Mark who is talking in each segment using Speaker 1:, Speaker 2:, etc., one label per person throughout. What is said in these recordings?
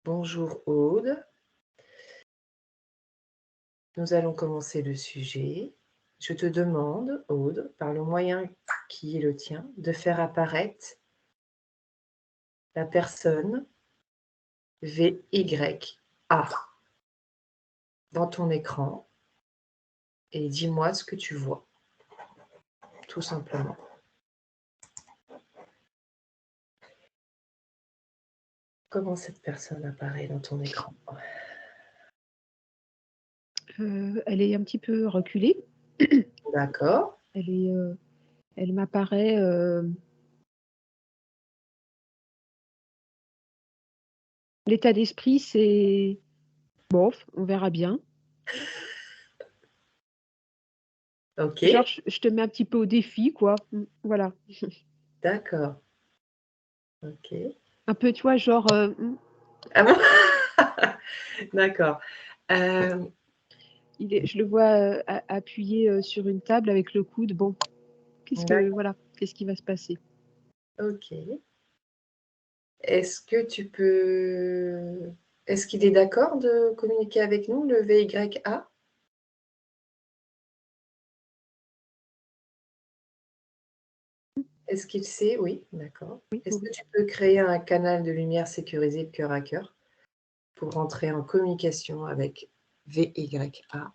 Speaker 1: Bonjour Aude, nous allons commencer le sujet. Je te demande, Aude, par le moyen qui est le tien, de faire apparaître la personne VYA dans ton écran et dis-moi ce que tu vois, tout simplement. Comment cette personne apparaît dans ton écran?
Speaker 2: Elle est un petit peu reculée.
Speaker 1: D'accord,
Speaker 2: Elle m'apparaît, l'état d'esprit, c'est bof, on verra bien.
Speaker 1: ok,
Speaker 2: Genre, je te mets un petit peu au défi, quoi. Voilà.
Speaker 1: d'accord, ok.
Speaker 2: Un peu, tu vois, genre,
Speaker 1: Ah bon? D'accord. Euh,
Speaker 2: je le vois appuyé sur une table avec le coude. Bon, qu'est-ce qui va se passer?
Speaker 1: ok. Est-ce que tu peux est-ce qu'il est d'accord de communiquer avec nous, le VYA? Est-ce qu'il sait? Oui, d'accord.
Speaker 2: Oui,
Speaker 1: Est-ce
Speaker 2: oui,
Speaker 1: que
Speaker 2: oui.
Speaker 1: tu peux créer un canal de lumière sécurisé de cœur à cœur pour entrer en communication avec VYA?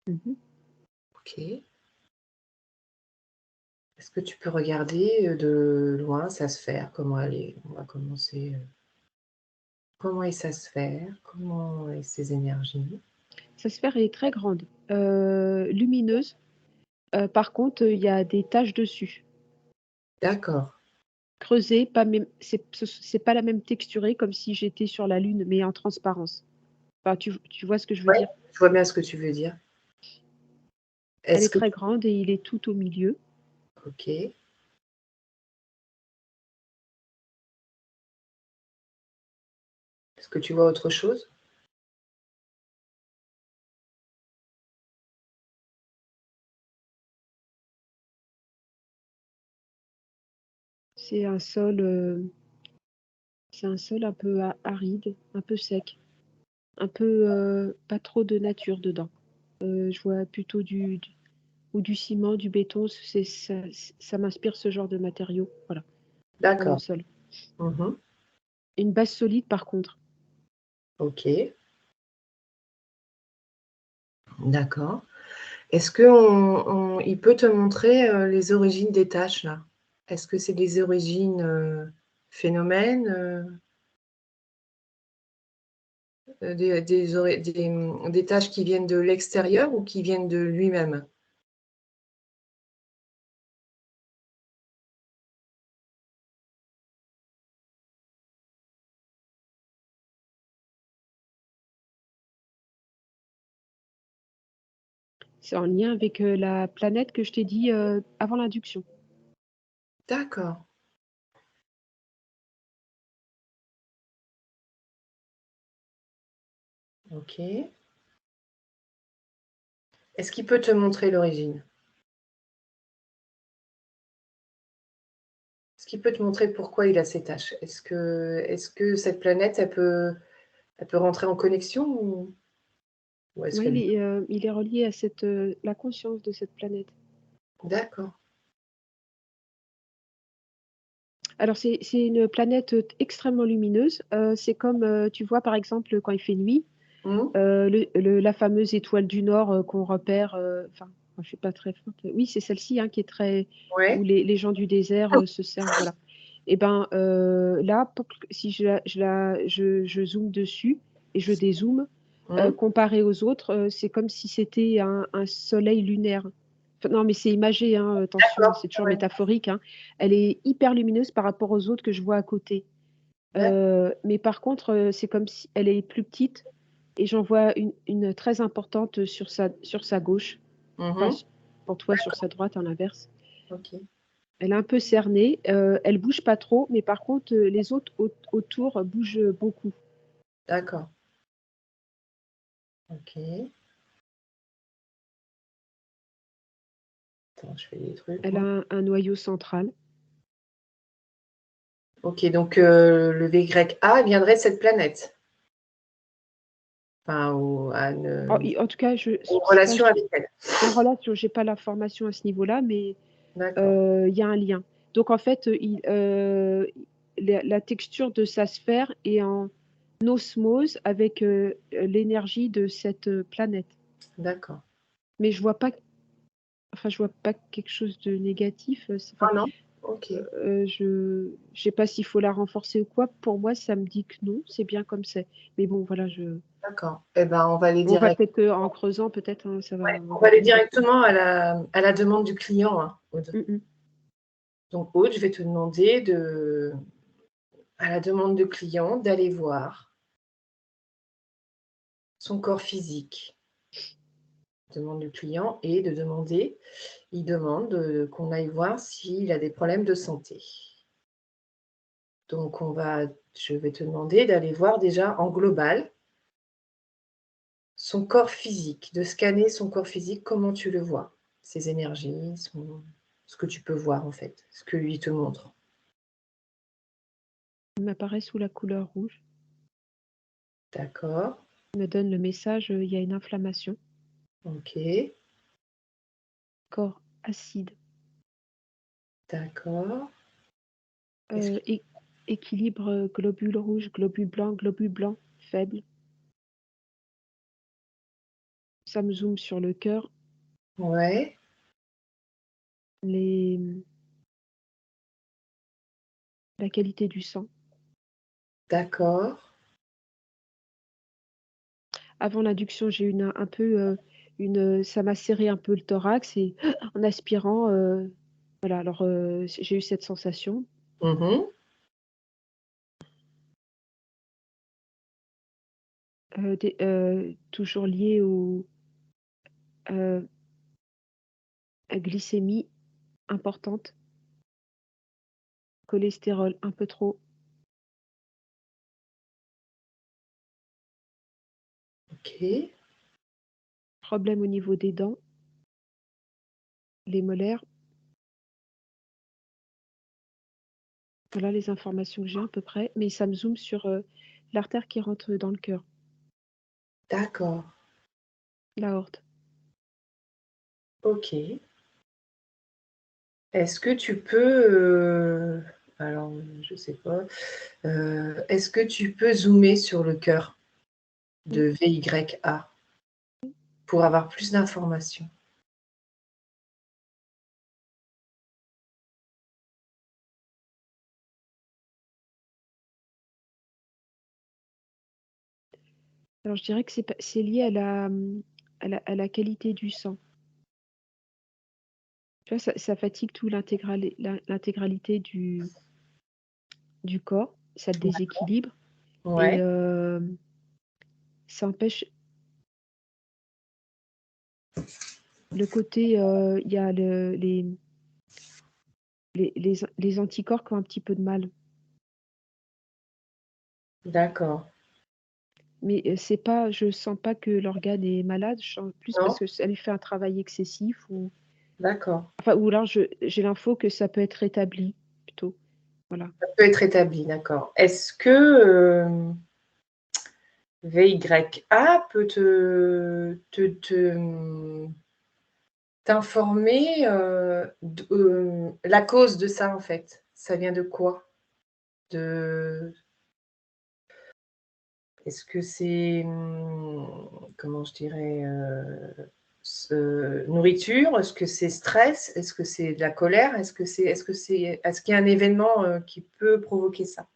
Speaker 2: Mmh.
Speaker 1: OK. Est-ce que tu peux regarder, de loin sa sphère? Comment elle est? On va commencer, comment est sa sphère? Comment est ses énergies?
Speaker 2: Sa sphère est très grande, lumineuse. Par contre, il y a des taches dessus.
Speaker 1: D'accord.
Speaker 2: Creusées, pas même c'est pas la même texturée, comme si j'étais sur la lune, mais en transparence. Enfin, tu vois ce que je veux
Speaker 1: Ouais,
Speaker 2: dire?
Speaker 1: je vois bien ce que tu veux dire.
Speaker 2: Elle
Speaker 1: Est-ce
Speaker 2: est
Speaker 1: que
Speaker 2: très grande et il est tout au milieu.
Speaker 1: OK. Est-ce que tu vois autre chose?
Speaker 2: C'est un sol, c'est un sol un peu aride, un peu sec, un peu, pas trop de nature dedans. Je vois plutôt du ciment, du béton, c'est ça m'inspire ce genre de matériaux, voilà, pour le
Speaker 1: D'accord.
Speaker 2: sol.
Speaker 1: Mmh.
Speaker 2: Une base solide par contre.
Speaker 1: OK, d'accord. Est-ce qu'on il peut te montrer, les origines des tâches là? Est-ce que c'est des origines, phénomènes, des tâches qui viennent de l'extérieur ou qui viennent de lui-même?
Speaker 2: C'est en lien avec, la planète que je t'ai dit, avant l'induction.
Speaker 1: D'accord, OK. Est-ce qu'il peut te montrer l'origine? Est-ce qu'il peut te montrer pourquoi il a ces tâches? Est-ce que cette planète, elle peut rentrer en connexion ou est-ce
Speaker 2: Oui,
Speaker 1: qu'elle
Speaker 2: il est relié à cette, la conscience de cette planète.
Speaker 1: d'accord.
Speaker 2: Alors c'est une planète, extrêmement lumineuse, c'est comme, tu vois, par exemple, quand il fait nuit.
Speaker 1: Mmh.
Speaker 2: La fameuse étoile du Nord, qu'on repère, enfin, je suis pas très forte. Oui, c'est celle-ci, hein, qui est très où
Speaker 1: Ouais,
Speaker 2: les gens du désert, se servent, voilà. Et ben, là, pour que si je zoome dessus et je dézoome,
Speaker 1: mmh,
Speaker 2: comparé aux autres, c'est comme si c'était un soleil lunaire. Enfin, non, mais c'est imagé, hein, attention,
Speaker 1: d'accord,
Speaker 2: c'est toujours
Speaker 1: ouais,
Speaker 2: métaphorique, hein. Elle est hyper lumineuse par rapport aux autres que je vois à côté. Mais par contre, c'est comme si elle est plus petite et j'en vois une très importante sur sa gauche, enfin
Speaker 1: mmh.
Speaker 2: pour toi sur sa droite à l'inverse.
Speaker 1: OK,
Speaker 2: Elle est un peu cernée, elle bouge pas trop, mais par contre, les autres autour bougent beaucoup.
Speaker 1: d'accord, OK. Attends, je fais des trucs,
Speaker 2: Elle
Speaker 1: moi.
Speaker 2: a un noyau central.
Speaker 1: Ok, donc le VYA viendrait de cette planète. Enfin,
Speaker 2: En tout cas,
Speaker 1: en
Speaker 2: ça,
Speaker 1: relation avec elle.
Speaker 2: en relation, j'ai pas l'information à ce niveau-là, mais
Speaker 1: D'accord,
Speaker 2: il y a un lien. Donc en fait, la texture de sa sphère est en osmose avec l'énergie de cette planète.
Speaker 1: d'accord.
Speaker 2: Mais je vois pas quelque chose de négatif.
Speaker 1: Ah non? Ok,
Speaker 2: Je sais pas s'il faut la renforcer ou quoi. Pour moi, ça me dit que non, c'est bien comme c'est. Mais bon, voilà,
Speaker 1: d'accord. Eh ben, on va aller
Speaker 2: on va
Speaker 1: direct.
Speaker 2: peut-être en creusant, peut-être, hein, ça va, on
Speaker 1: On
Speaker 2: va
Speaker 1: va aller
Speaker 2: trouver.
Speaker 1: directement à la demande du client, hein, Aude.
Speaker 2: Mm.
Speaker 1: Donc, Aude, je vais te demander à la demande du client, d'aller voir son corps physique. Demande du client et de demander, il demande qu'on aille voir s'il a des problèmes de santé. Donc, je vais te demander d'aller voir déjà en global son corps physique, de scanner son corps physique, comment tu le vois, ses énergies, ce que tu peux voir en fait, ce que lui te montre.
Speaker 2: Il m'apparaît sous la couleur rouge.
Speaker 1: D'accord,
Speaker 2: Il me donne le message, il y a une inflammation.
Speaker 1: ok,
Speaker 2: Corps acide.
Speaker 1: d'accord. Est-ce que...
Speaker 2: Euh, é- Équilibre globule rouge, globule blanc, faible. Ça me zoome sur le cœur,
Speaker 1: Ouais,
Speaker 2: la qualité du sang.
Speaker 1: d'accord,
Speaker 2: Avant l'induction, j'ai eu ça m'a serré un peu le thorax et en aspirant, voilà, alors j'ai eu cette sensation.
Speaker 1: mhm,
Speaker 2: Toujours liée euh, à glycémie importante, cholestérol un peu trop,
Speaker 1: ok,
Speaker 2: problème au niveau des dents, les molaires. Voilà les informations que j'ai à peu près, mais ça me zoome sur l'artère qui rentre dans le cœur,
Speaker 1: d'accord,
Speaker 2: l'aorte.
Speaker 1: ok. Est-ce que tu peux, alors je sais pas, est-ce que tu peux zoomer sur le cœur
Speaker 2: Mm.
Speaker 1: de VYA pour avoir plus d'informations?
Speaker 2: Alors je dirais que c'est lié à la qualité du sang. Tu vois, ça fatigue tout l'intégralité du corps, ça le déséquilibre et
Speaker 1: Ouais,
Speaker 2: ça empêche le côté, il y a les anticorps qui ont un petit peu de mal.
Speaker 1: d'accord.
Speaker 2: Mais c'est pas, je sens pas que l'organe est malade, je sens plus parce
Speaker 1: Non?
Speaker 2: que ça lui fait un travail excessif
Speaker 1: D'accord.
Speaker 2: ou alors j'ai l'info que ça peut être rétabli plutôt. Voilà.
Speaker 1: Ça peut être établi, d'accord. Est-ce que VYA peut t'informer la cause de ça en fait? Ça vient de quoi? De Est-ce que c'est, comment je dirais, nourriture? Est-ce que c'est stress? Est-ce que c'est de la colère? Est-ce qu'il y a un événement, qui peut provoquer ça?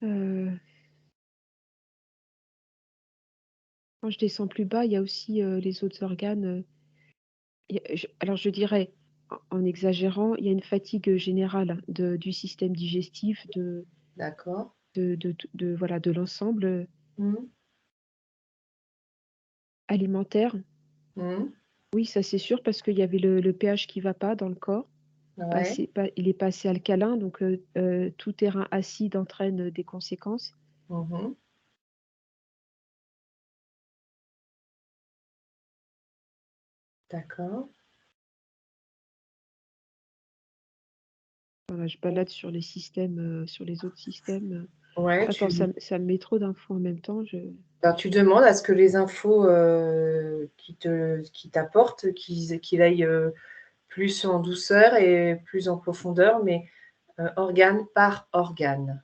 Speaker 2: Heu, Quand je descends plus bas, il y a aussi, les autres organes, il y a alors je dirais, en exagérant, il y a une fatigue générale du système digestif,
Speaker 1: D'accord.
Speaker 2: voilà, de l'ensemble,
Speaker 1: Mmh.
Speaker 2: alimentaire.
Speaker 1: Mmh.
Speaker 2: Oui, ça c'est sûr parce qu'il y avait le pH qui va pas dans le corps.
Speaker 1: Ouais.
Speaker 2: Il est pas assez alcalin donc tout terrain acide entraîne, des conséquences.
Speaker 1: Mmh. D'accord.
Speaker 2: Voilà, je balade sur les systèmes, sur les autres systèmes.
Speaker 1: Ouais,
Speaker 2: Attends,
Speaker 1: tu
Speaker 2: ça me met trop d'infos en même temps, je
Speaker 1: alors tu demandes à ce que les infos, qui t'apportent, qu'ils aillent, plus en douceur et plus en profondeur, mais, organe par organe.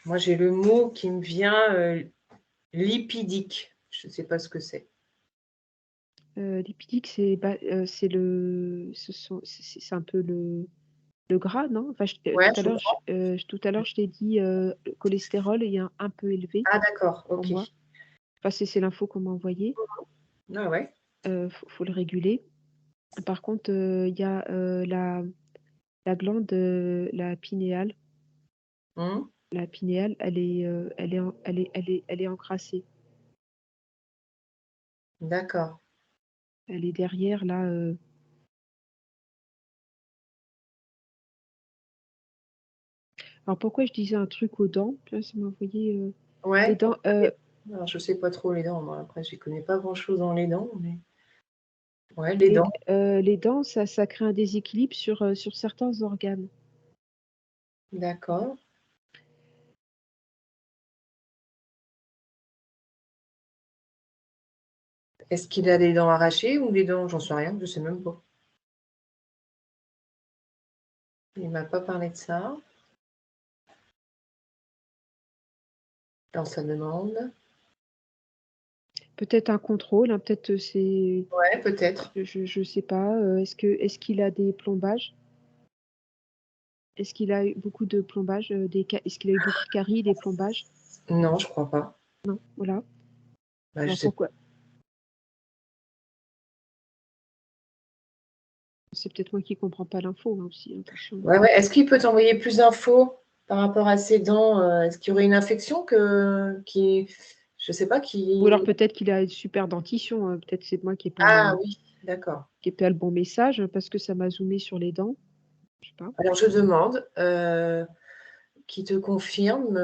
Speaker 1: Moi, j'ai le mot qui me vient, lipidique. Je ne sais pas ce que c'est.
Speaker 2: lipidique, c'est le ce sont c'est un peu le gras, non? Enfin,
Speaker 1: Ouais, je crois.
Speaker 2: tout à l'heure, je t'ai dit, le cholestérol est un peu élevé
Speaker 1: Ah d'accord,
Speaker 2: pour
Speaker 1: OK.
Speaker 2: moi. Enfin, c'est l'info qu'on m'a envoyée.
Speaker 1: Ah ouais,
Speaker 2: Faut le réguler. Par contre, il y a, la glande, la pinéale.
Speaker 1: mmh,
Speaker 2: La pinéale, elle est encrassée.
Speaker 1: d'accord.
Speaker 2: Elle est derrière là, alors pourquoi je disais un truc aux dents? Là, ça m'a envoyé, les
Speaker 1: Ouais,
Speaker 2: dents,
Speaker 1: pourquoi les alors je sais pas trop les dents, moi, après j'y connais pas grand-chose dans les dents, mais ouais, les dents.
Speaker 2: les dents, ça crée un déséquilibre sur certains organes.
Speaker 1: D'accord. Est-ce qu'il a des dents arrachées ou des dents j'en sais rien, je sais même pas. Il m'a pas parlé de ça dans sa demande.
Speaker 2: Peut-être un contrôle, hein, peut-être, c'est
Speaker 1: Ouais, peut-être.
Speaker 2: je sais pas, est-ce qu'il a des plombages? Est-ce qu'il a eu beaucoup de plombages, est-ce qu'il a eu beaucoup de caries, des plombages?
Speaker 1: Non, je crois pas.
Speaker 2: Non, voilà.
Speaker 1: Bah, je
Speaker 2: Alors
Speaker 1: sais
Speaker 2: pourquoi c'est peut-être moi qui comprends pas l'info, hein, aussi, hein, attention.
Speaker 1: ouais, ouais. Est-ce qu'il peut t'envoyer plus d'infos par rapport à ses dents? Est-ce qu'il y aurait une infection qui je sais pas,
Speaker 2: Ou alors
Speaker 1: qui
Speaker 2: peut-être qu'il a une super dentition, peut-être c'est moi
Speaker 1: ah oui, d'accord.
Speaker 2: qui ai pas le bon message, parce que ça m'a zoomé sur les dents, je sais pas.
Speaker 1: Alors je demande, qu'il te confirme,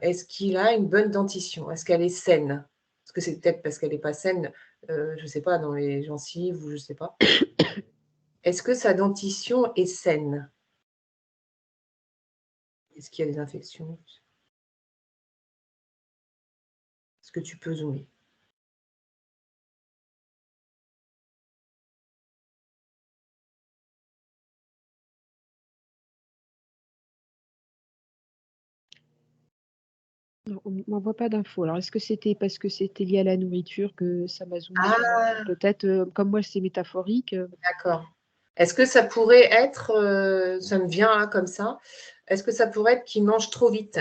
Speaker 1: est-ce qu'il a une bonne dentition? Est-ce qu'elle est saine? Parce que c'est peut-être parce qu'elle est pas saine, je sais pas, dans les gencives ou je sais pas. Est-ce que sa dentition est saine? Est-ce qu'il y a des infections? Est-ce que tu peux zoomer?
Speaker 2: Non, on m'envoie pas d'infos. Alors est-ce que c'était parce que c'était lié à la nourriture que ça m'a zoomé sur les dents?
Speaker 1: Ah!
Speaker 2: Peut-être, comme moi c'est métaphorique,
Speaker 1: D'accord. Est-ce que ça pourrait être, ça me vient là comme ça, est-ce que ça pourrait être qu'il mange trop vite?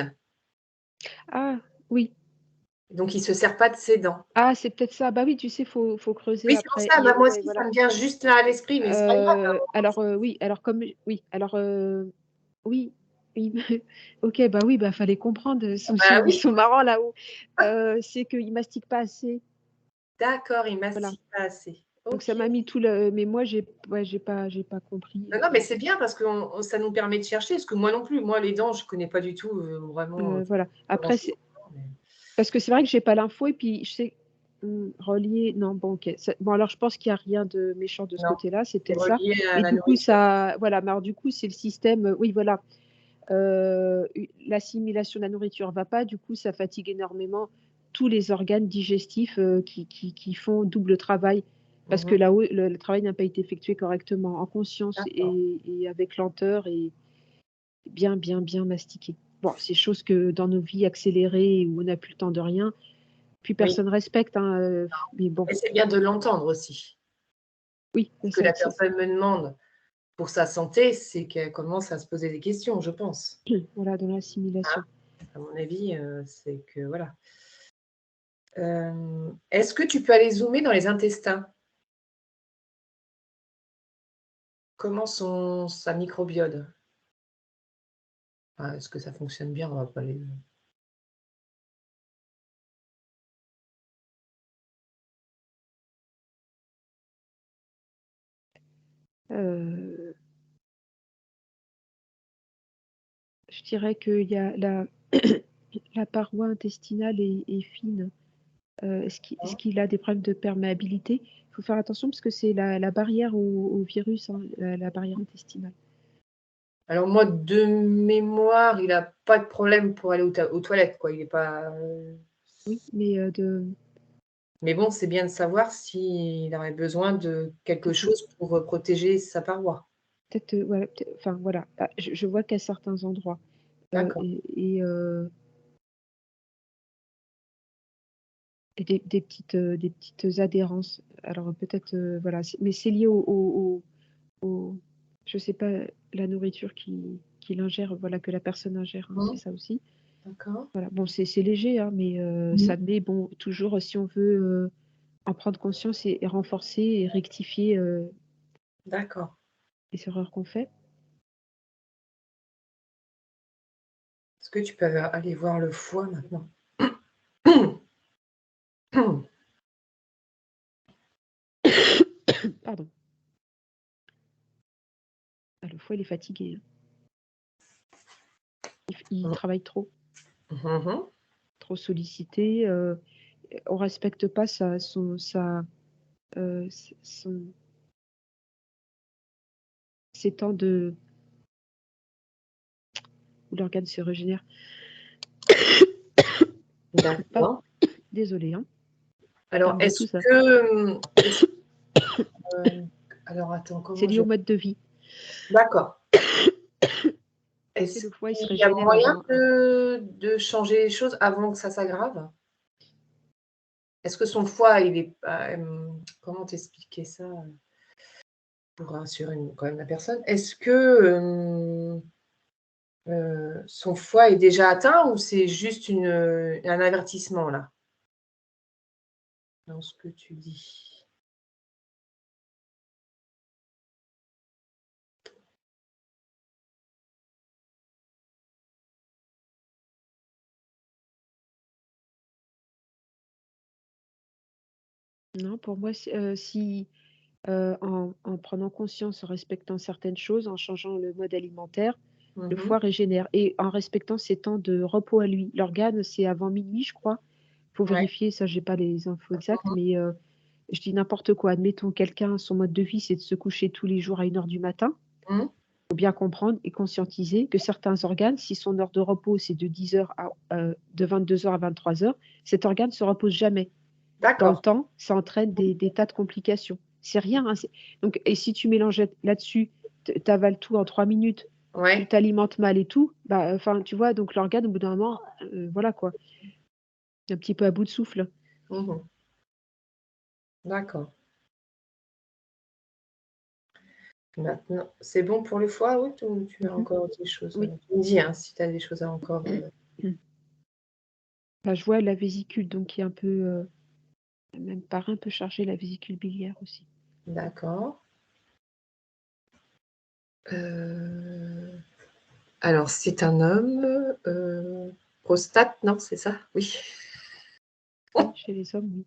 Speaker 2: ah oui,
Speaker 1: Donc il se sert pas de ses dents?
Speaker 2: ah c'est peut-être ça. Bah oui, tu sais, faut creuser
Speaker 1: Oui, c'est pour
Speaker 2: après.
Speaker 1: ça, bah, moi
Speaker 2: Ouais,
Speaker 1: aussi ça
Speaker 2: voilà.
Speaker 1: me vient juste là à l'esprit, mais c'est pas grave, hein,
Speaker 2: Alors, oui, alors comme oui, alors, oui, oui, OK, bah oui, bah fallait comprendre,
Speaker 1: bah
Speaker 2: ils
Speaker 1: oui,
Speaker 2: sont marrants là-haut. C'est qu'ils mastiquent pas assez,
Speaker 1: d'accord, il
Speaker 2: voilà.
Speaker 1: mastique pas assez.
Speaker 2: Donc ça
Speaker 1: OK.
Speaker 2: m'a mis tout le mais moi j'ai pas compris,
Speaker 1: Non, non, mais c'est bien parce que ça nous permet de chercher, parce que moi non plus, moi les dents, je connais pas du tout, vraiment,
Speaker 2: voilà.
Speaker 1: comment
Speaker 2: Après
Speaker 1: c'est
Speaker 2: c'est
Speaker 1: mais
Speaker 2: parce que c'est vrai que j'ai pas l'info et puis je sais relier non, bon OK, bon alors je pense qu'il y a rien de méchant de ce
Speaker 1: non,
Speaker 2: côté-là, c'est
Speaker 1: c'est
Speaker 2: peut-être ça
Speaker 1: relié à
Speaker 2: et
Speaker 1: la
Speaker 2: du coup
Speaker 1: nourriture.
Speaker 2: ça voilà, mais alors du coup c'est le système, oui voilà, u l'assimilation de la nourriture va pas, du coup ça fatigue énormément tous les organes digestifs, qui font double travail parce que
Speaker 1: Mmh.
Speaker 2: là-haut le travail n'a pas été effectué correctement, en conscience
Speaker 1: D'accord.
Speaker 2: et avec lenteur et bien mastiqué. Bon, c'est chose que dans nos vies accélérées où on n'a plus le temps de rien, plus
Speaker 1: Oui,
Speaker 2: personne respecte, hein, mais bon,
Speaker 1: et c'est bien de l'entendre aussi.
Speaker 2: oui,
Speaker 1: Ce que
Speaker 2: ça
Speaker 1: la personne me demande pour sa santé, c'est qu'elle commence à se poser des questions, je pense.
Speaker 2: voilà, dans
Speaker 1: Hein?
Speaker 2: l'assimilation.
Speaker 1: À mon avis, c'est que voilà. Est-ce que tu peux aller zoomer dans les intestins? Comment sont sa microbiote? Enfin, est-ce que ça fonctionne bien? On va pas les
Speaker 2: Heu, je dirais qu'il y a la paroi intestinale est fine. Est-ce
Speaker 1: Hein.
Speaker 2: qu'il a des problèmes de perméabilité? Il faut faire attention parce que c'est la barrière au virus, hein, la barrière intestinale.
Speaker 1: Alors moi, de mémoire, il a pas de problème pour aller aux toilettes, quoi. Il est pas,
Speaker 2: Oui, mais
Speaker 1: mais bon, c'est bien de savoir s'il aurait besoin de quelque
Speaker 2: mmh
Speaker 1: chose pour, protéger sa paroi.
Speaker 2: peut-être, ouais, enfin voilà, ah, je vois qu'à certains endroits,
Speaker 1: D'accord.
Speaker 2: et des petites adhérences. Alors peut-être, voilà, mais c'est lié au je sais pas, la nourriture qu'il ingère, voilà, que la personne ingère, hein, c'est
Speaker 1: Mmh.
Speaker 2: ça aussi.
Speaker 1: D'accord.
Speaker 2: Voilà, bon, c'est léger, hein, mais
Speaker 1: Mmh.
Speaker 2: ça met bon, toujours, si on veut, en prendre conscience et renforcer et rectifier,
Speaker 1: D'accord.
Speaker 2: les erreurs qu'on fait.
Speaker 1: Est-ce que tu peux aller voir le foie maintenant?
Speaker 2: Pardon. Ah, le foie, il est fatigué, hein. Il
Speaker 1: Mmh.
Speaker 2: travaille trop,
Speaker 1: Mmh mh.
Speaker 2: trop sollicité, on respecte pas s son ses temps de où l'organe se régénère. Pardon,
Speaker 1: D'accord.
Speaker 2: désolée, hein,
Speaker 1: Alors
Speaker 2: ça
Speaker 1: est-ce
Speaker 2: tout ça.
Speaker 1: que, est-ce heu, alors attends,
Speaker 2: C'est
Speaker 1: comment
Speaker 2: lié
Speaker 1: je
Speaker 2: au mode de vie.
Speaker 1: d'accord.
Speaker 2: Tu sais,
Speaker 1: Est-ce
Speaker 2: le foie, il se
Speaker 1: qu'il y a
Speaker 2: régénère
Speaker 1: moyen
Speaker 2: avant,
Speaker 1: de changer les choses avant que ça s'aggrave? Est-ce que son foie, il est pas, comment t'expliquer ça, pour rassurer quand même la personne? Est-ce que, son foie est déjà atteint ou c'est juste un avertissement là, dans ce que tu dis?
Speaker 2: non, pour moi, si, en prenant conscience, en respectant certaines choses, en changeant le mode alimentaire, le
Speaker 1: Mmh mh.
Speaker 2: foie régénère et en respectant ses temps de repos à lui. L'organe, c'est avant minuit, je crois. Faut
Speaker 1: Ouais.
Speaker 2: vérifier, ça, j'ai pas les infos exactes,
Speaker 1: Mmh mh.
Speaker 2: mais je dis n'importe quoi. Admettons, quelqu'un, son mode de vie, c'est de se coucher tous les jours à 1 heure du matin.
Speaker 1: Mmh.
Speaker 2: Faut bien comprendre et conscientiser que certains organes, si son heure de repos, c'est de 10 heures à de 22 heures à 23 heures, cet organe se repose jamais. Dans le
Speaker 1: D'accord.
Speaker 2: temps, ça entraîne des tas de complications. C'est rien, hein, donc et si tu mélanges là-dessus, tu avales tout en 3 minutes, tu
Speaker 1: Ouais.
Speaker 2: t'alimentes mal et tout, bah, enfin, tu vois? Donc l'organe, au bout d'un moment, voilà quoi, un petit peu à bout de souffle.
Speaker 1: Mmh mh. D'accord. Maintenant, c'est bon pour le foie, oui, ou tu as
Speaker 2: Mmh.
Speaker 1: encore des choses,
Speaker 2: Oui.
Speaker 1: tu me dis, hein, si tu as des choses à encore,
Speaker 2: Bah, je vois la vésicule donc qui est un peu, même paraît un peu chargée, la vésicule biliaire aussi.
Speaker 1: d'accord. Heu, alors c'est un homme, prostate, non, c'est ça? Oui.
Speaker 2: Oui, chez les hommes, oui.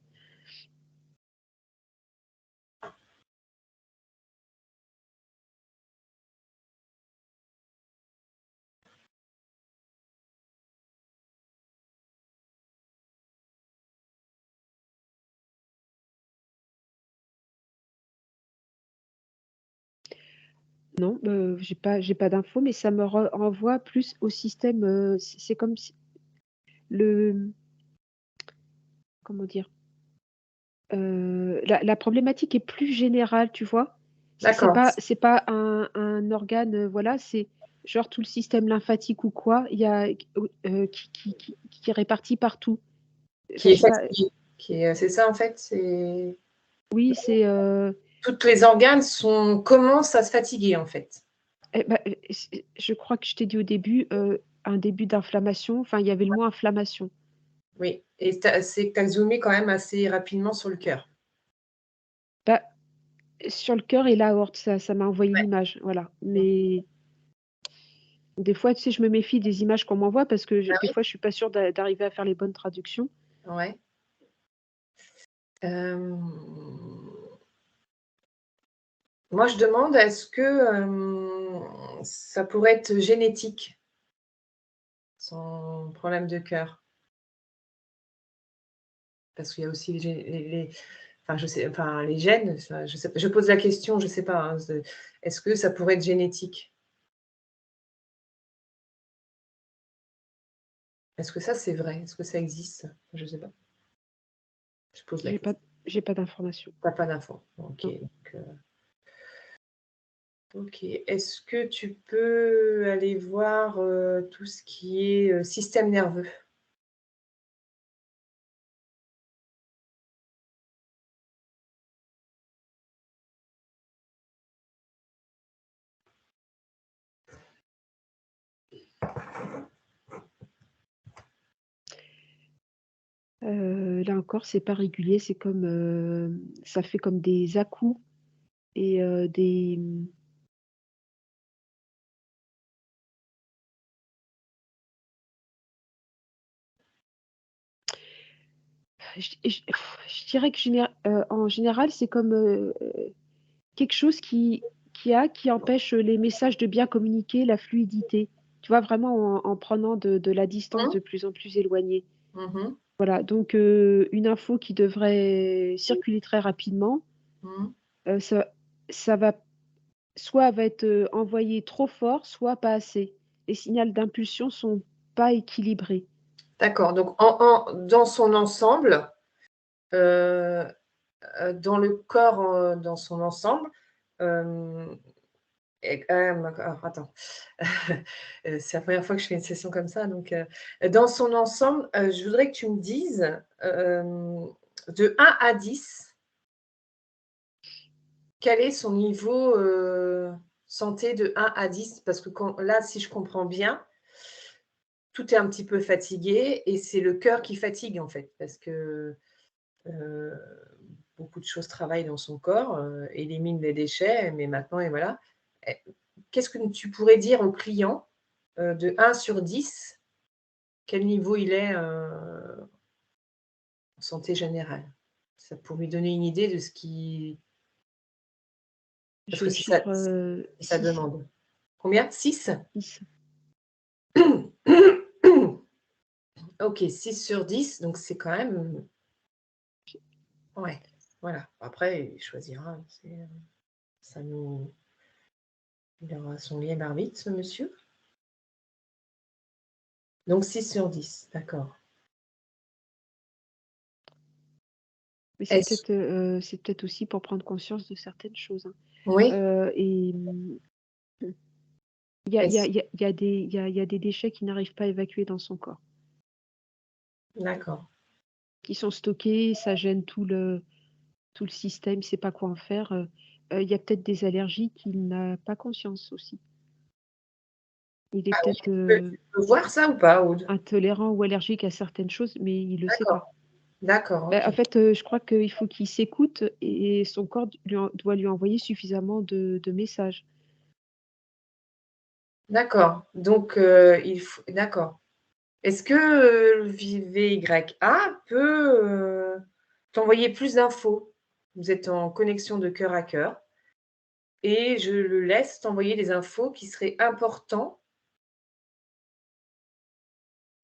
Speaker 2: Non, j'ai pas d'infos, mais ça me renvoie plus au système, c'est comme si le comment dire? La problématique est plus générale, tu vois?
Speaker 1: D'accord.
Speaker 2: C'est pas un organe, voilà, c'est genre tout le système lymphatique ou quoi, il y a qui est réparti partout. Enfin,
Speaker 1: Qui est
Speaker 2: je sais pas,
Speaker 1: fatigué, qui est c'est ça en fait? C'est
Speaker 2: oui, c'est,
Speaker 1: toutes les organes commencent à se fatiguer en fait?
Speaker 2: bah, je crois que je t'ai dit au début, un début d'inflammation, enfin, il y avait le mot inflammation.
Speaker 1: Oui, et tu as zoomé quand même assez rapidement sur le cœur?
Speaker 2: Bah, sur le cœur et l'aorte, ça m'a envoyé
Speaker 1: Ouais.
Speaker 2: l'image, voilà.
Speaker 1: Mmh.
Speaker 2: Mais des fois, tu sais, je me méfie des images qu'on m'envoie parce que
Speaker 1: Ah
Speaker 2: des
Speaker 1: oui?
Speaker 2: fois, je suis pas sûre d'arriver à faire les bonnes traductions.
Speaker 1: Ouais. Hem, Moi, je demande, est-ce que ça pourrait être génétique, son problème de cœur? Parce qu'il y a aussi enfin, je sais, enfin, les gènes, ça, je sais pas, je pose la question, je sais pas, hein, est-ce que ça pourrait être génétique? Est-ce que ça, c'est vrai? Est-ce que ça existe? Je sais pas. Je pose la
Speaker 2: J'ai pas
Speaker 1: question.
Speaker 2: j'ai pas d'informations.
Speaker 1: Tu as pas d'infos? OK,
Speaker 2: Non.
Speaker 1: donc OK. Est-ce que tu peux aller voir, tout ce qui est, système nerveux?
Speaker 2: Là encore, c'est pas régulier, c'est comme, ça fait comme des à-coups et je dirais que en général, c'est comme, quelque chose qui empêche les messages de bien communiquer, la fluidité. Tu vois? Vraiment en prenant de la distance
Speaker 1: Mmh.
Speaker 2: de plus en plus éloignée.
Speaker 1: Mmh mh.
Speaker 2: Voilà, donc une info qui devrait circuler très rapidement,
Speaker 1: Mmh.
Speaker 2: ça ça va soit va être, envoyé trop fort, soit pas assez. Les signaux d'impulsion sont pas équilibrés.
Speaker 1: D'accord, donc dans son ensemble, heu dans le corps, dans son ensemble, hem et alors attends, c'est la première fois que je fais une session comme ça, donc dans son ensemble, je voudrais que tu me dises, de 1 à 10, quel est son niveau, santé de 1 à 10? Parce que quand là, si je comprends bien, tout est un petit peu fatigué et c'est le cœur qui fatigue, en fait, parce que, heu, beaucoup de choses travaillent dans son corps, éliminent les déchets, mais maintenant et voilà. Et qu'est-ce que tu pourrais dire au client, de 1 sur 10, quel niveau il est, en santé générale? Ça pour lui donner une idée de ce qui, parce
Speaker 2: Je
Speaker 1: que c'est ça,
Speaker 2: chiffre,
Speaker 1: c'est sa
Speaker 2: 6,
Speaker 1: demande. Combien? 6.
Speaker 2: 6.
Speaker 1: OK, 6 sur 10, donc c'est quand même, ouais, voilà. Après, il choisira, ça nous il aura son libre arbitre, ce monsieur. Donc 6 sur 10, d'accord.
Speaker 2: Mais
Speaker 1: Est-ce
Speaker 2: c'est peut-être aussi pour prendre conscience de certaines choses, hein.
Speaker 1: Oui?
Speaker 2: Et
Speaker 1: Est-ce
Speaker 2: il y a des déchets qui n'arrivent pas à évacuer dans son corps,
Speaker 1: D'accord.
Speaker 2: qui sont stockés, ça gêne tout le système, il sait pas quoi en faire, il y a peut-être des allergies qu'il n'a pas conscience aussi. Il est
Speaker 1: Ah oui,
Speaker 2: peut-être,
Speaker 1: tu peux voir ça ou pas, Aude?
Speaker 2: intolérant ou allergique à certaines choses, mais il le sait
Speaker 1: D'accord,
Speaker 2: pas.
Speaker 1: d'accord,
Speaker 2: Bah, en
Speaker 1: OK.
Speaker 2: fait, je crois qu'il faut qu'il s'écoute et son corps doit lui envoyer suffisamment de messages.
Speaker 1: D'accord, donc il faut d'accord. Est-ce que, le VYA peut, t'envoyer plus d'infos? Vous êtes en connexion de cœur à cœur et je le laisse t'envoyer des infos qui seraient importants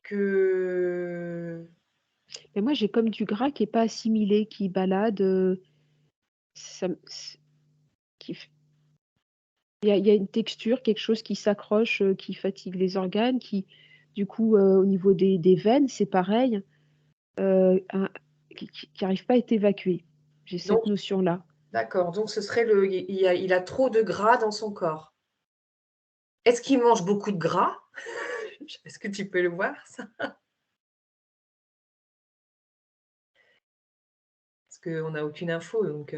Speaker 1: que
Speaker 2: Mais moi, j'ai comme du gras qui est pas assimilé, qui balade, ça me s qui f il y a une texture, quelque chose qui s'accroche, qui fatigue les organes, qui du coup, au niveau des veines, c'est pareil, un qui arrive pas à être évacué. J'ai
Speaker 1: donc
Speaker 2: cette notion-là.
Speaker 1: d'accord, donc ce serait il a trop de gras dans son corps. Est-ce qu'il mange beaucoup de gras? Est-ce que tu peux le voir ça? Parce qu'on n'a aucune info, donc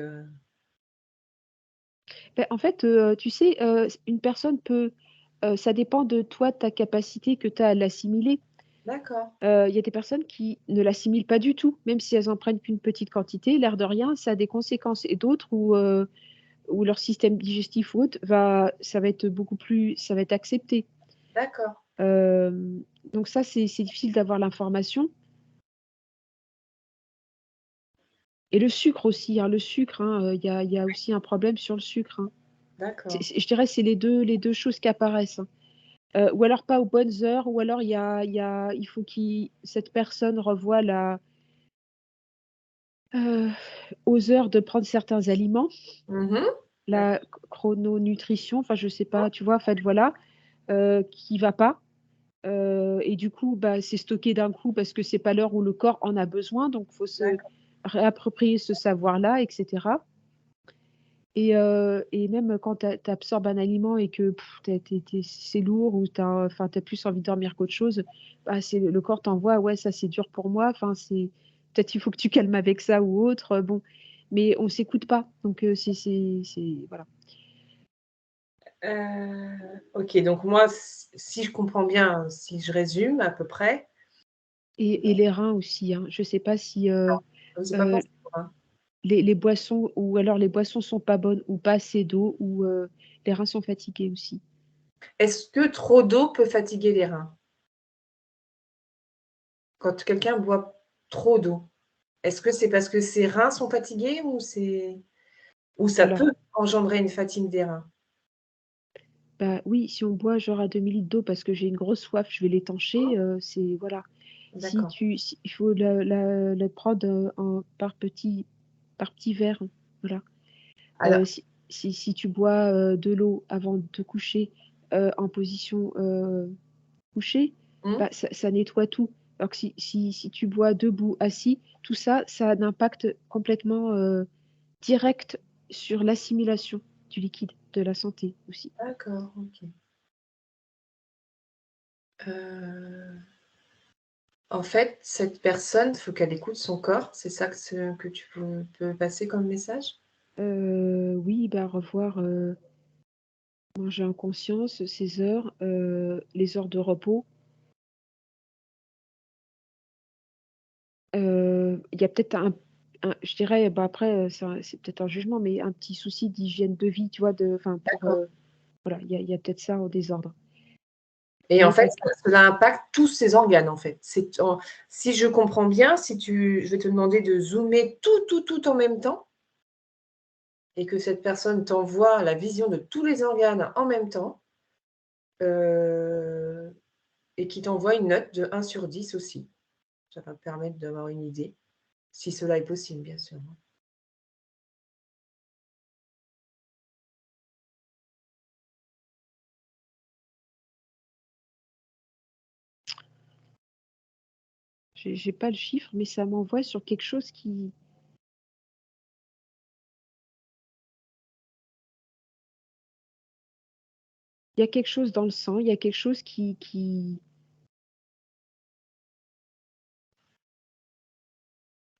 Speaker 2: Beh, en fait, tu sais, une personne peut, ça dépend de toi, de ta capacité que tu as à l'assimiler.
Speaker 1: d'accord,
Speaker 2: Il y a des personnes qui ne l'assimilent pas du tout, même si elles en prennent qu'une petite quantité, l'air de rien, ça a des conséquences et d'autres où leur système digestif ou autre ça va être beaucoup plus ça va être accepté.
Speaker 1: d'accord,
Speaker 2: Donc ça, c'est difficile d'avoir l'information et le sucre aussi, hein, le sucre, hein, il y a aussi un problème sur le sucre, hein.
Speaker 1: D'accord.
Speaker 2: Je dirais c'est les deux choses qui apparaissent, hein. Ou alors pas aux bonnes heures, ou alors il faut qu'il cette personne revoie heu, aux heures de prendre certains aliments,
Speaker 1: Mmh.
Speaker 2: la chrononutrition, enfin je sais pas, tu vois? En fait voilà, qui va pas, et du coup, bah, c'est stocké d'un coup parce que c'est pas l'heure où le corps en a besoin, donc faut se
Speaker 1: D'accord.
Speaker 2: réapproprier ce savoir-là, et cetera. Et même quand tu absorbes un aliment et que tu c'est lourd, ou tu as plus envie de dormir qu'autre chose, bah, c'est le corps t'envoie: «Ouais, ça c'est dur pour moi», enfin c'est peut-être il faut que tu calmes avec ça ou autre, bon. Mais on s'écoute pas, donc c'est voilà.
Speaker 1: OK, donc moi, si je comprends bien, si je résume à peu près,
Speaker 2: Et les reins aussi, hein. Je sais pas si,
Speaker 1: j'ai pas
Speaker 2: heu,
Speaker 1: pensé au rein.
Speaker 2: les boissons, ou alors les boissons sont pas bonnes, ou pas assez d'eau, ou les reins sont fatigués aussi.
Speaker 1: Est-ce que trop d'eau peut fatiguer les reins? Quand quelqu'un boit trop d'eau, est-ce que c'est parce que ses reins sont fatigués ou ça
Speaker 2: Alors,
Speaker 1: peut engendrer une fatigue des reins?
Speaker 2: bah, oui, si on boit genre à demi-litre d'eau parce que j'ai une grosse soif, je vais l'étancher, c'est voilà.
Speaker 1: D'accord.
Speaker 2: Si il faut la prendre, par petits verres, voilà.
Speaker 1: Alors
Speaker 2: Si tu bois, de l'eau avant de te coucher, en position, couchée,
Speaker 1: mmh,
Speaker 2: bah, ça nettoie tout. Alors que si tu bois debout, assis, tout ça, ça a un impact complètement, direct sur l'assimilation du liquide, de la santé aussi.
Speaker 1: d'accord, OK. Heu, En fait, cette personne, faut qu'elle écoute son corps, c'est ça que tu peux passer comme message?
Speaker 2: Oui, bah, revoir, manger en conscience, ses heures, les heures de repos. Il y a peut-être je dirais, bah, après, c'est peut-être un jugement, mais un petit souci d'hygiène de vie, tu vois?
Speaker 1: D'accord.
Speaker 2: Voilà, il y a peut-être ça en désordre.
Speaker 1: Et en
Speaker 2: Mais
Speaker 1: fait,
Speaker 2: peut-être
Speaker 1: cela impacte tous ses organes, en fait. C'est en Si je comprends bien, je vais te demander de zoomer tout en même temps et que cette personne t'envoie la vision de tous les organes en même temps, heu et qui t'envoie une note de 1 sur 10 aussi. Ça va me permettre d'avoir une idée, si cela est possible, bien sûr, hein.
Speaker 2: j'ai pas le chiffre, mais ça m'envoie sur quelque chose qui il y a quelque chose dans le sang, il y a quelque chose qui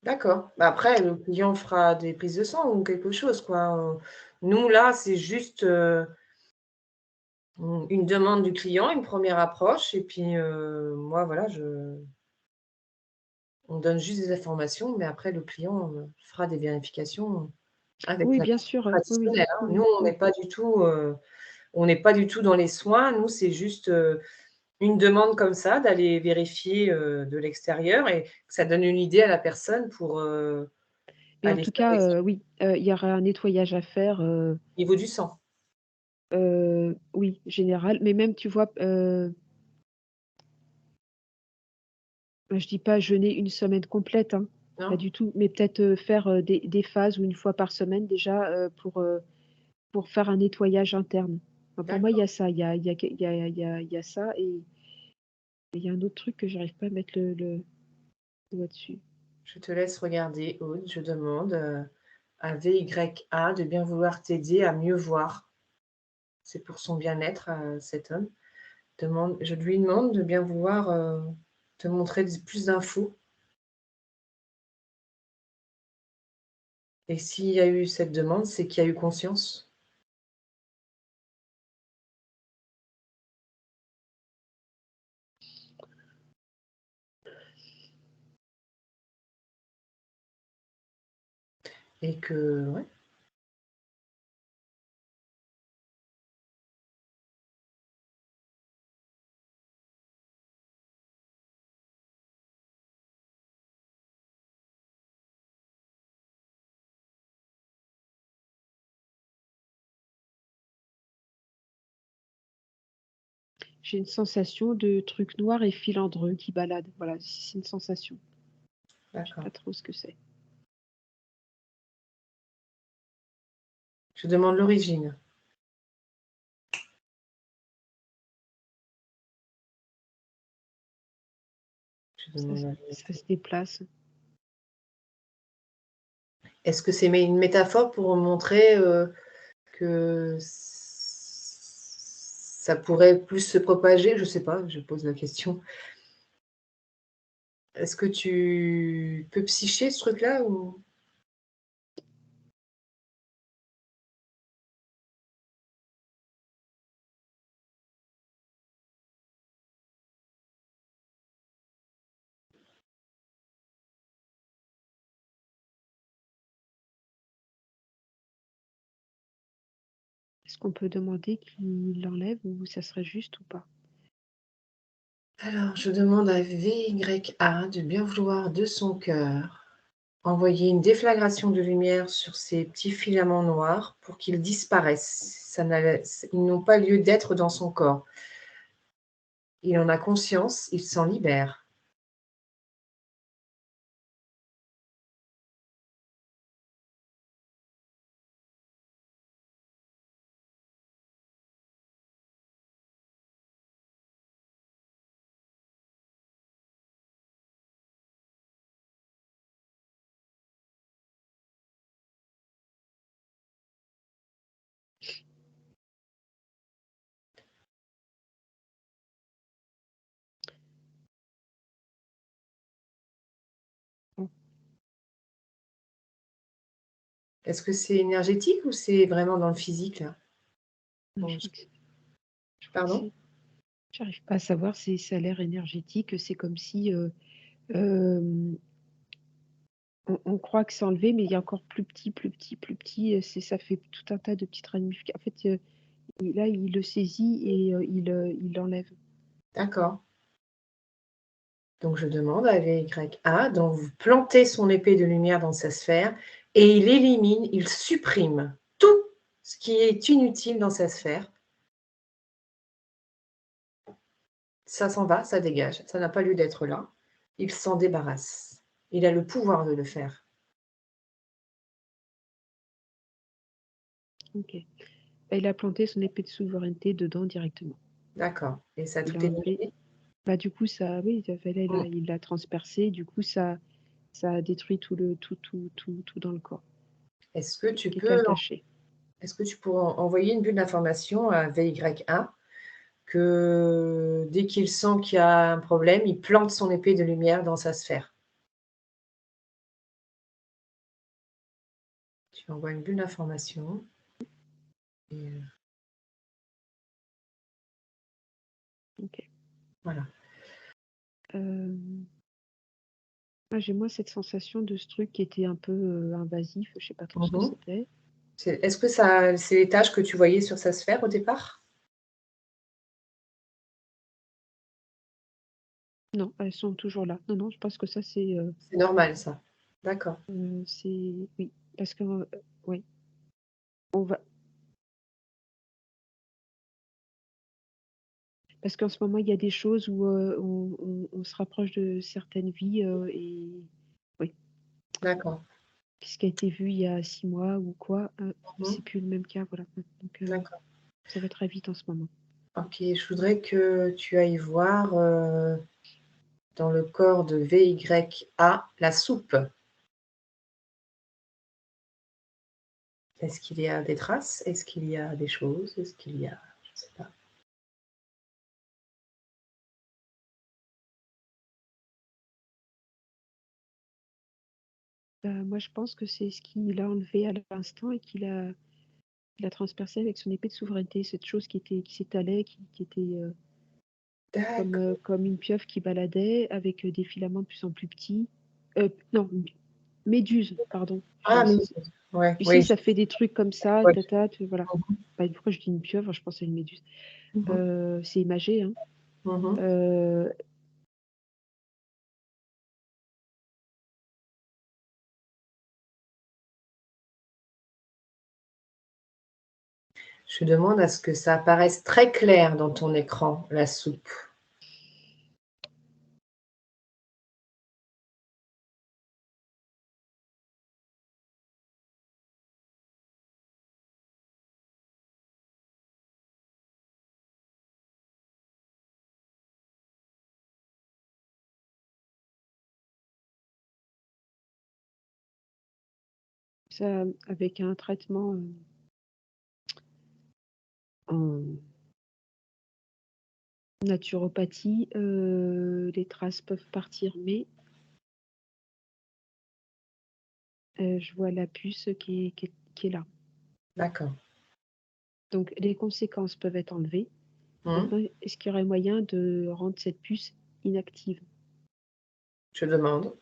Speaker 1: D'accord. Bah, après, le client fera des prises de sang ou quelque chose, quoi, nous, là, c'est juste, une demande du client, une première approche et puis, moi, voilà, on donne juste des informations, mais après le client, fera des vérifications avec
Speaker 2: oui,
Speaker 1: la
Speaker 2: bien
Speaker 1: médecine
Speaker 2: sûr, oui, oui,
Speaker 1: traditionnelle, hein.
Speaker 2: oui,
Speaker 1: Nous,
Speaker 2: oui, mmh.
Speaker 1: on n'est pas du tout dans les soins. Nous, c'est juste, une demande comme ça d'aller vérifier, de l'extérieur et que ça donne une idée à la personne pour,
Speaker 2: Mais en
Speaker 1: aller
Speaker 2: tout
Speaker 1: faire
Speaker 2: cas,
Speaker 1: l'examen
Speaker 2: oui, il y aura un nettoyage à faire,
Speaker 1: au niveau du sang.
Speaker 2: oui, général, mais même tu vois, bah, je dis pas jeûner une semaine complète, hein, pas
Speaker 1: Non?
Speaker 2: du tout, mais peut-être, faire, des phases ou une fois par semaine déjà, pour faire un nettoyage interne. Enfin, pour moi, il y
Speaker 1: D'accord.
Speaker 2: a ça, il y a ça, et il y a un autre truc que j'arrive pas à mettre le doigt dessus.
Speaker 1: Je te laisse regarder, Aude. Je demande, à VYA de bien vouloir t'aider à mieux voir. C'est pour son bien-être à cet homme. Je lui demande de bien vouloir, te montrer plus d'infos et s'il y a eu cette demande, c'est qu'il y a eu conscience et que ouais.
Speaker 2: J'ai une sensation de truc noir et filandreux qui balade. Voilà, c'est une sensation. Je sais
Speaker 1: D'accord.
Speaker 2: pas trop ce que c'est.
Speaker 1: Je demande l'origine. Je demande la
Speaker 2: Ça
Speaker 1: vérité.
Speaker 2: se déplace.
Speaker 1: Est-ce que c'est une métaphore pour montrer que ça pourrait plus se propager? Je ne sais pas, je pose la question. Est-ce que tu peux psycher ce truc-là ou...
Speaker 2: Est-ce qu'on peut demander qu'il l'enlève ou ça serait juste ou pas?
Speaker 1: Alors, je demande à VYA de bien vouloir de son cœur envoyer une déflagration de lumière sur ces petits filaments noirs pour qu'ils disparaissent. Ils n'ont pas lieu d'être dans son corps. Il en a conscience, il s'en libère.
Speaker 2: Bon,
Speaker 1: Est-ce que c'est énergétique ou c'est vraiment dans le physique là?
Speaker 2: je
Speaker 1: Bon,
Speaker 2: crois que
Speaker 1: pardon?
Speaker 2: j'arrive pas à savoir si ça a l'air énergétique. C'est comme si, hem, on croit que c'est enlevé, mais il y a encore plus petit, plus petit, plus petit, ça fait tout un tas de petites ramifica en fait, et là, il le saisit et il l'enlève.
Speaker 1: D'accord. Donc je demande à VYA donc vous plantez son épée de lumière dans sa sphère et il élimine, il supprime tout ce qui est inutile dans sa sphère. Ça s'en va, ça dégage, ça n'a pas lieu d'être là. Il s'en débarrasse. Il a le pouvoir de le faire.
Speaker 2: OK. Bah, il a planté son épée de souveraineté dedans directement.
Speaker 1: D'accord et ça a
Speaker 2: Il
Speaker 1: tout
Speaker 2: a enlevé
Speaker 1: éliminé?
Speaker 2: bah, du coup, ça oui, ça fait là,
Speaker 1: Mmh.
Speaker 2: il l'a transpercé, du coup, ça a détruit tout dans le corps,
Speaker 1: Est-ce que tu
Speaker 2: qui était
Speaker 1: peux
Speaker 2: attaché.
Speaker 1: est-ce que tu pourrais envoyer une bulle d'information à VYA que dès qu'il sent qu'il y a un problème, il plante son épée de lumière dans sa sphère? Tu envoies une bulle d'information et
Speaker 2: OK.
Speaker 1: voilà.
Speaker 2: Hem, j'ai moi cette sensation de ce truc qui était un peu, invasif, je sais pas trop ce que
Speaker 1: Mmh.
Speaker 2: c'était.
Speaker 1: Est-ce que ça c'est les tâches que tu voyais sur sa sphère au départ?
Speaker 2: Non, elles sont toujours là. Non, non, je pense que ça
Speaker 1: C'est normal ça? D'accord.
Speaker 2: c'est oui, parce que, oui, on va parce qu'en ce moment, il y a des choses où, on se rapproche de certaines vies, et oui,
Speaker 1: D'accord.
Speaker 2: ce qui a été vu il y a 6 mois ou quoi,
Speaker 1: Mmh.
Speaker 2: c'est plus le même cas, voilà. Donc
Speaker 1: D'accord.
Speaker 2: ça va très vite en ce moment.
Speaker 1: OK, je voudrais que tu ailles voir, dans le corps de VYA, la soupe. Est-ce qu'il y a des traces? Est-ce qu'il y a des choses? Est-ce qu'il y a je sais pas.
Speaker 2: Moi, je pense que c'est ce qu'il a enlevé à l'instant et qu'il a transpercé avec son épée de souveraineté, cette chose qui s'étalait, qui était,
Speaker 1: D'accord.
Speaker 2: comme une pieuvre qui baladait avec, des filaments de plus en plus petits. Non, une méduse, pardon, je
Speaker 1: Ah mais
Speaker 2: pense.
Speaker 1: ouais,
Speaker 2: Tu sais,
Speaker 1: oui,
Speaker 2: ça fait des trucs comme ça,
Speaker 1: ouais.
Speaker 2: tu voilà.
Speaker 1: Mmh mh.
Speaker 2: Bah, pourquoi je dis une pieuvre? Je pense à une méduse.
Speaker 1: Mmh.
Speaker 2: C'est imagé, hein.
Speaker 1: Mmh.
Speaker 2: Heu,
Speaker 1: Je demande à ce que ça apparaisse très clair dans ton écran, la soupe.
Speaker 2: Ça, avec un traitement en naturopathie, les traces peuvent partir, mais je vois la puce qui est là.
Speaker 1: D'accord.
Speaker 2: Donc les conséquences peuvent être enlevées.
Speaker 1: Mmh.
Speaker 2: Maintenant, est-ce qu'il y aurait moyen de rendre cette puce inactive?
Speaker 1: Je demande,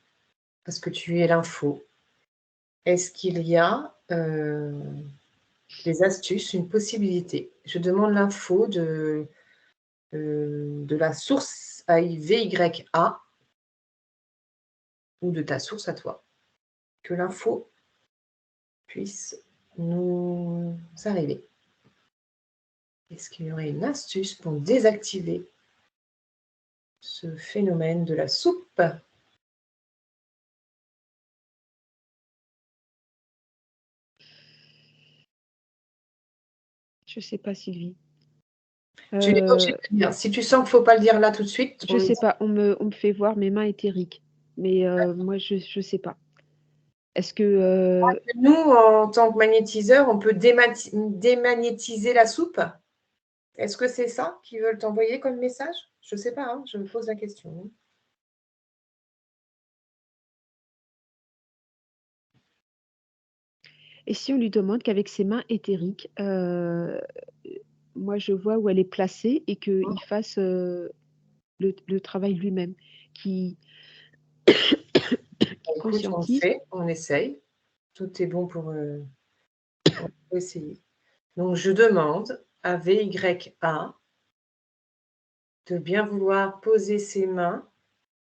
Speaker 1: parce que tu es l'info. Est-ce qu'il y a, des astuces, une possibilité? Je demande l'info de la source à VYA ou de ta source à toi. Que l'info puisse nous arriver. Est-ce qu'il y aurait une astuce pour désactiver ce phénomène de la soupe?
Speaker 2: Je sais pas, Sylvie.
Speaker 1: Tu n'es pas obligée de le dire. Si tu sens qu'il ne faut pas le dire là tout de suite,
Speaker 2: Je
Speaker 1: on le
Speaker 2: sais
Speaker 1: dit.
Speaker 2: pas, on me fait voir mes mains éthériques, mais moi je sais pas. Est-ce que,
Speaker 1: Nous, en tant que magnétiseurs, on peut démagnétiser la soupe? Est-ce que c'est ça qu'ils veulent t'envoyer comme message? Je ne sais pas, hein, je me pose la question.
Speaker 2: et si on lui demande qu'avec ses mains éthériques, moi je vois où elle est placée et qu'il fasse, le travail lui-même, qui
Speaker 1: Bah,
Speaker 2: qui
Speaker 1: écoute, on le
Speaker 2: conscientise
Speaker 1: fait, on essaye. Tout est bon pour, on peut essayer. Donc je demande à VYA de bien vouloir poser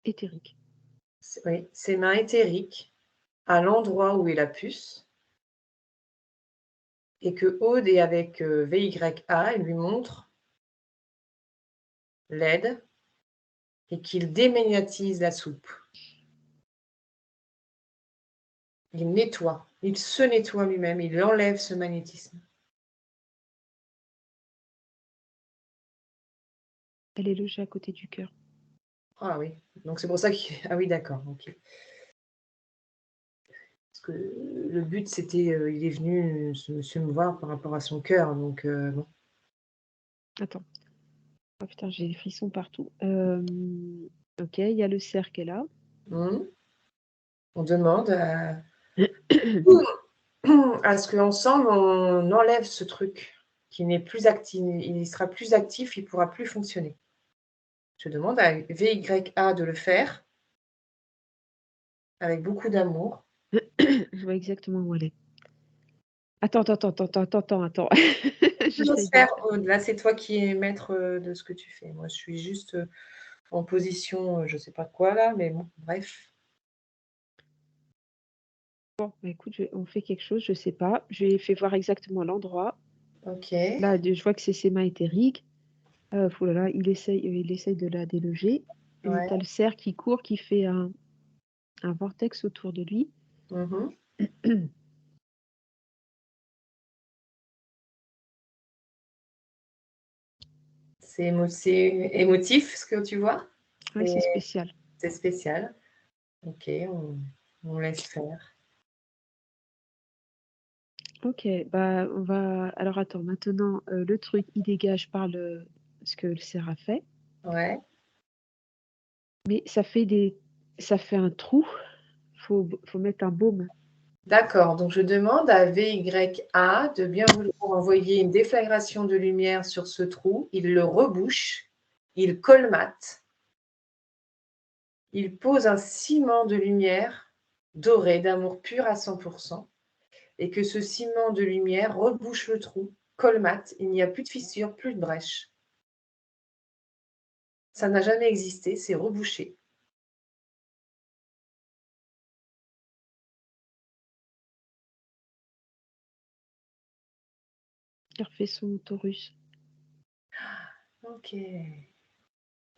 Speaker 2: éthérique.
Speaker 1: ses mains éthériques à l'endroit où est la puce et que Aude est avec, VYA, elle lui montre l'aide et qu'il démagnétise la soupe. Il nettoie, il se nettoie lui-même, il enlève ce magnétisme.
Speaker 2: Elle est logée à côté du cœur.
Speaker 1: Ah oui, donc c'est pour ça qu'il ah oui d'accord, OK. Parce que le but c'était, il est venu, ce monsieur me voir par rapport à son cœur, donc bon.
Speaker 2: Attends. Oh putain, j'ai des frissons partout. OK, il y a le cerf qui est là.
Speaker 1: Mmh. On demande à ce qu'ensemble on enlève ce truc qui n'est plus actif, il sera plus actif, il pourra plus fonctionner. Je demande à VYA de le faire avec beaucoup d'amour.
Speaker 2: Je vois exactement où elle est. Attends.
Speaker 1: L'ose
Speaker 2: J'essaye de
Speaker 1: faire,
Speaker 2: faire.
Speaker 1: Aude, là c'est toi qui es maître, de ce que tu fais. Moi je suis juste, en position, je sais pas quoi là, mais bon, bref.
Speaker 2: Bon, bah, écoute, on fait quelque chose, je sais pas. Je lui ai fait voir exactement l'endroit.
Speaker 1: OK,
Speaker 2: Là, je vois que c'est ses mains éthériques. Oh là là, il essaye de la déloger et
Speaker 1: ouais.
Speaker 2: tu as le cerf qui court, qui fait un vortex autour de lui.
Speaker 1: Mmh. C'est émotif ce que tu vois?
Speaker 2: Ouais,
Speaker 1: C'est
Speaker 2: c'est spécial.
Speaker 1: c'est spécial. OK, on laisse faire.
Speaker 2: OK, bah, on va alors attends, maintenant, le truc, il dégage par ce que le cerf a fait,
Speaker 1: Ouais,
Speaker 2: mais ça fait un trou. Faut mettre un baume.
Speaker 1: d'accord, donc je demande à VYA de bien vouloir envoyer une déflagration de lumière sur ce trou. Il le rebouche, il colmate, il pose un ciment de lumière doré d'amour pur à 100 et que ce ciment de lumière rebouche le trou, colmate, il n'y a plus de fissure, plus de brèche. Ça n'a jamais existé, c'est rebouché.
Speaker 2: qui refait son Taurus.
Speaker 1: OK.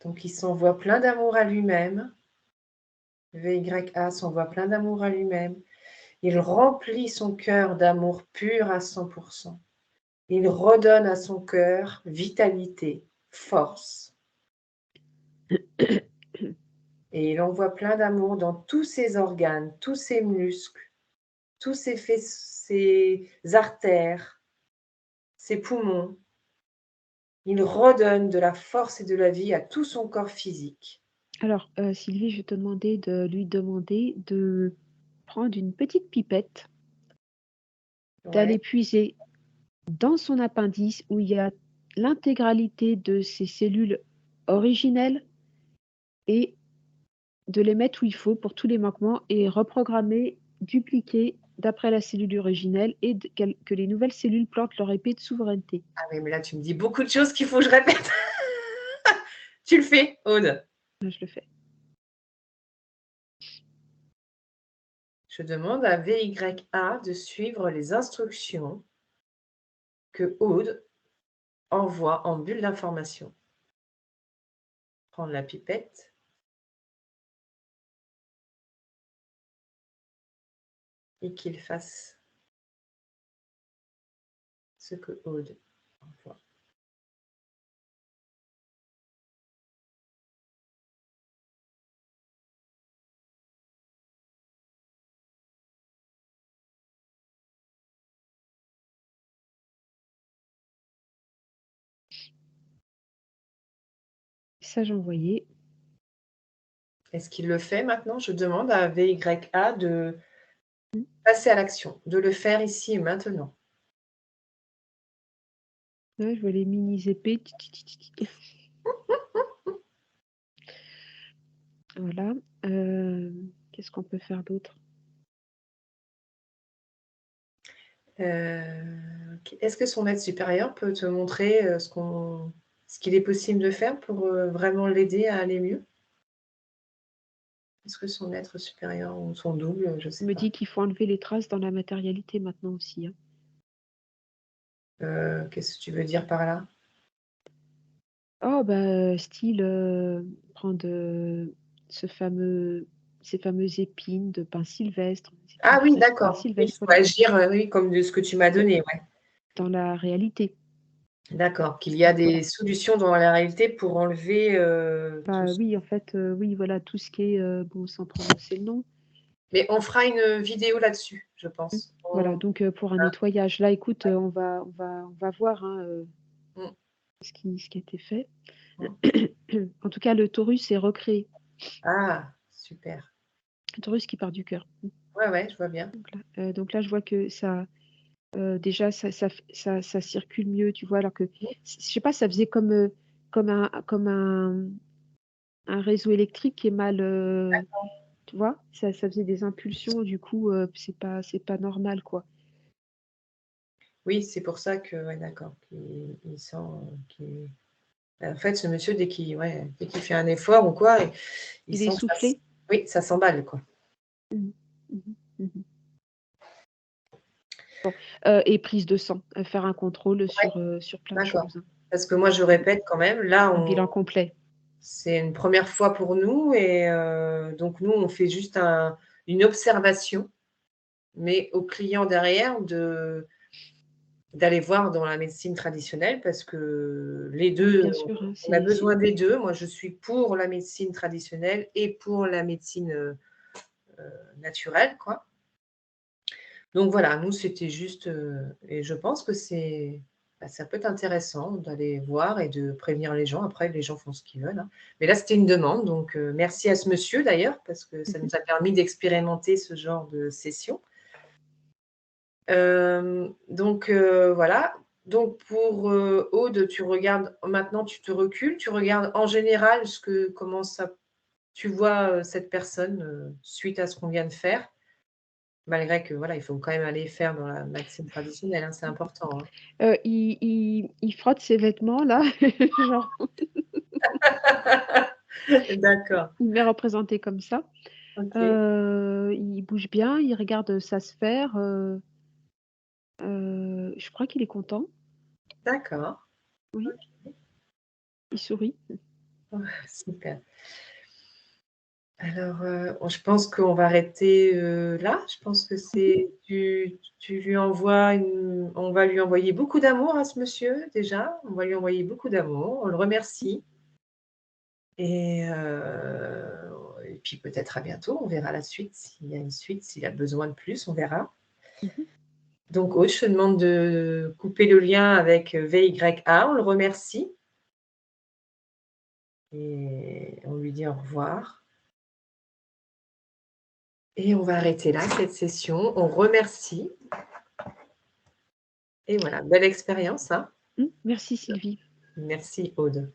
Speaker 1: Donc il s'envoie plein d'amour à lui-même. VYA s'envoie plein d'amour à lui-même. Il remplit son cœur d'amour pur à 100%. Il redonne à son cœur vitalité, force. Et il envoie plein d'amour dans tous ses organes, tous ses muscles, tous ses artères, ses poumons. Il redonne de la force et de la vie à tout son corps physique.
Speaker 2: Alors, Sylvie, je vais te demander de lui demander de prendre une petite pipette, d'aller
Speaker 1: Ouais.
Speaker 2: puiser dans son appendice où il y a l'intégralité de ses cellules originelles et de les mettre où il faut pour tous les manquements et reprogrammer, dupliquer d'après la cellule originelle et que les nouvelles cellules plantent leur épée de souveraineté.
Speaker 1: Ah oui, mais là, tu me dis beaucoup de choses qu'il faut que je répète. Tu le fais, Aude.
Speaker 2: Je le fais.
Speaker 1: Je demande à VYA de suivre les instructions que Aude envoie en bulle d'information. Prendre la pipette. Et qu'il fasse ce que Aude envoie.
Speaker 2: Message envoyé.
Speaker 1: Est-ce qu'il le fait maintenant? Je demande à VYA de
Speaker 2: Mmh.
Speaker 1: passer à l'action, de le faire ici et maintenant.
Speaker 2: Ouais, je vois les mini épées. Voilà. Qu'est-ce qu'on peut faire d'autre?
Speaker 1: OK. Est-ce que son aide supérieure peut te montrer, ce qu'il est possible de faire pour, vraiment l'aider à aller mieux? Est-ce que son être supérieur ou son double, je
Speaker 2: On
Speaker 1: sais
Speaker 2: me
Speaker 1: pas.
Speaker 2: dit qu'il faut enlever les traces dans la matérialité maintenant aussi, hein.
Speaker 1: Qu'est-ce que tu veux dire par là?
Speaker 2: Oh bah, style, prendre, ces fameuses épines de pin sylvestre, ces
Speaker 1: Ah
Speaker 2: épines
Speaker 1: oui,
Speaker 2: de pin
Speaker 1: d'accord. Oui, il
Speaker 2: sylvestre,
Speaker 1: faut
Speaker 2: voilà,
Speaker 1: agir, oui, comme de ce que tu m'as
Speaker 2: d
Speaker 1: donné, ouais.
Speaker 2: dans la réalité.
Speaker 1: D'accord, qu'il y a
Speaker 2: Donc voilà.
Speaker 1: des solutions dans la réalité pour enlever, tout
Speaker 2: Bah,
Speaker 1: ce
Speaker 2: oui, en fait, oui, voilà, tout ce qui est, bon, sans prononcer le nom.
Speaker 1: mais on fera une vidéo là-dessus, je
Speaker 2: Mmh.
Speaker 1: pense.
Speaker 2: Voilà, donc pour un nettoyage. Là, écoute, on va voir, hein,
Speaker 1: Mmh,
Speaker 2: ce qui a été fait.
Speaker 1: mmh.
Speaker 2: En tout cas, le Taurus est recréé.
Speaker 1: Ah, super.
Speaker 2: Le Taurus qui part du cœur. Mmh.
Speaker 1: Ouais, ouais, je vois bien.
Speaker 2: Donc là, je vois que ça, déjà ça circule mieux, tu vois? Alors que
Speaker 1: Mmh,
Speaker 2: je sais pas, ça faisait comme un réseau électrique qui est mal, tu vois? Ça faisait des impulsions, du coup, c'est pas normal, quoi.
Speaker 1: oui, c'est pour ça que ouais, d'accord, qu'il sent, qu'il en fait, ce monsieur, dès qu'il fait un effort ou quoi, il
Speaker 2: Il est
Speaker 1: sent que
Speaker 2: essoufflé?
Speaker 1: oui, ça s'emballe, quoi.
Speaker 2: Mmh. Mmh mh. Mmh. Bon, et prise de sang, faire un contrôle
Speaker 1: Ouais,
Speaker 2: sur plein de
Speaker 1: d'accord.
Speaker 2: choses, hein.
Speaker 1: Parce que moi, je
Speaker 2: Mmh.
Speaker 1: répète quand même, là,
Speaker 2: Un bilan complet.
Speaker 1: c'est une première fois pour nous et donc nous, on fait juste une observation, mais au client derrière d'aller voir dans la médecine traditionnelle parce que les
Speaker 2: Oui,
Speaker 1: 2,
Speaker 2: bien sûr, hein,
Speaker 1: on a
Speaker 2: c'est
Speaker 1: besoin des 2. Moi, je suis pour la médecine traditionnelle et pour la médecine, naturelle, quoi. Donc voilà, nous, c'était juste, et je pense que ça peut être intéressant d'aller voir et de prévenir les gens. Après, les gens font ce qu'ils veulent, hein. Mais là, c'était une demande, donc merci à ce monsieur d'ailleurs, parce que ça nous a permis d'expérimenter ce genre de session. Donc voilà. Donc pour, Aude, tu regardes maintenant, tu te recules, tu regardes en général comment ça tu vois, cette personne, suite à ce qu'on vient de faire? Malgré que voilà, il faut quand même aller faire dans la médecine traditionnelle, hein, c'est important, hein.
Speaker 2: Il frotte ses vêtements là, genre,
Speaker 1: D'accord,
Speaker 2: il m'est représenté comme ça.
Speaker 1: OK.
Speaker 2: Il bouge bien, il regarde sa sphère, je crois qu'il est content.
Speaker 1: D'accord.
Speaker 2: Oui, il sourit.
Speaker 1: Ouais, super. Alors, je pense qu'on va arrêter, là. Je pense que
Speaker 2: Mmh.
Speaker 1: tu lui envoies on va lui envoyer beaucoup d'amour à ce monsieur, déjà. On va lui envoyer beaucoup d'amour. On le remercie et puis peut-être à bientôt. On verra la suite, s'il y a une suite, s'il a besoin de plus, on verra.
Speaker 2: Mmh.
Speaker 1: Donc Aude, je te demande de couper le lien avec, VYA. On le remercie et on lui dit au revoir et on va arrêter là cette session. On remercie et voilà, belle expérience, hein.
Speaker 2: Merci Sylvie.
Speaker 1: Merci Aude.